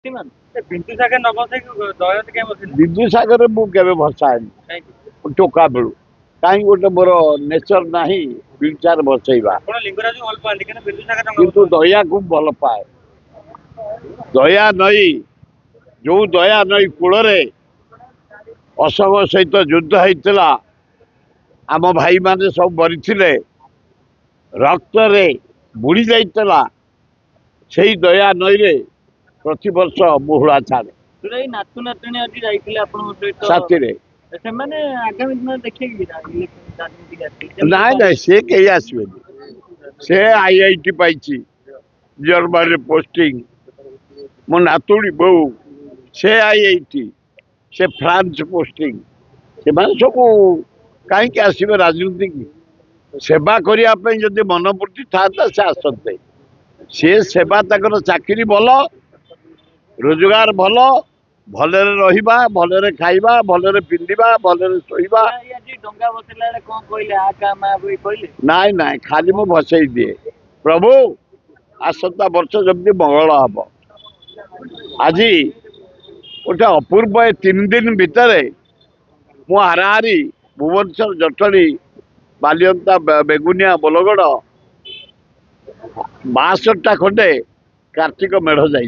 शक्तिमान बिंदुसागर न बसई दयात के बसई विदुसागर मुझे भसाए टोका बेलू कहीं गोटे मोर नेचर ना व्हीलचेयर बसैवा लिंगराज भल पाती कि बिंदुसागर किंतु दया को भल पाए दया नई जो दया नई कूल अशोक सहित युद्ध होता आम भाई माने सब मरी रक्त बुड़ी जाइला से दया नई रे प्रति वर्ष मुहुड़ा छाड़े नातु नातुणी आज जाइए साथी आगामी दिन देखिए ना ना से कहीं आसबे से आईआईटी पाई जर्मन पोस्टिंग मो नातुणी बो से आईआईटी से फ्रांस पोस्टिंग से सब कहीं आसबे राजनीति की सेवा करने जदि मनपूर्ति था से आसते सी सेवा तक चाकरी भल रोजगार भल भलरे रहिबा भलरे खाइबा भलरे पिंधिबा भलरे सोइबा डंगा बसला कौन कहले आ का मा बई कहले नाई नाई खाली मो भसई दिए प्रभु आसता वर्ष जमी मंगल हम आज गोटे अपूर्व 3 दिन भितर मु हाराहारी भुवनेश्वर जटणी बालियंता बेगुनिया बोलगड़ 62टा खंडे कार्तिक मेढ़ जा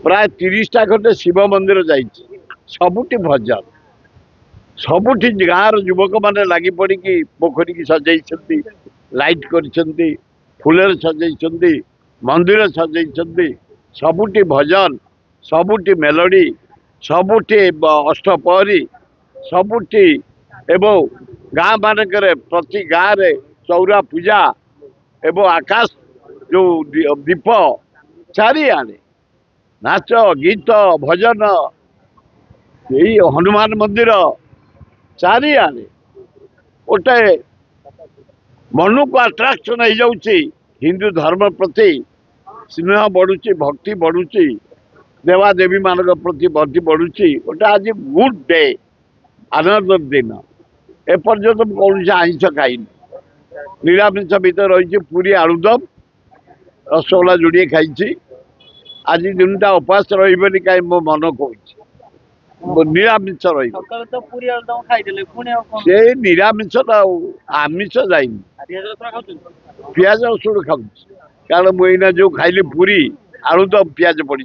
प्राय 30टा खंडे शिव मंदिर जा सबुठी भजन सबुठी गाँव युवक मैंने लगी पड़ी पोखरी की सजाई लाइट कर फूलर सजाई मंदिर सजाई सबुठी भजन सबुठी मेलोडी सबुठी अष्टपहरी सबुठी एवं गाँ मानक प्रति गाँव में चौरा पूजा एवं आकाश जो दीप चारिआने नाच गीत भजन यही हनुमान मंदिर चारिआने गोटे मन को आट्राक्शन हो जाऊँगी हिंदू धर्म प्रति स्नेह बढ़ुची भक्ति बढ़ुची देवादेवी मान प्रति भक्ति बढ़ुची गोटे आज गुड डे आनंद दिन एपर्यंत कौन आइंस खाई निरामिष भितर रही पूरी आलुदम रसगोला जोड़े खाई आज दिनटा उपास रही कहीं मो मन कह निरामिष रही निरामिष आमिष जाइनी पियाज रसुण खाऊ कारण मुझे जो खाइली पूरी आलुदम पियाज पड़ी।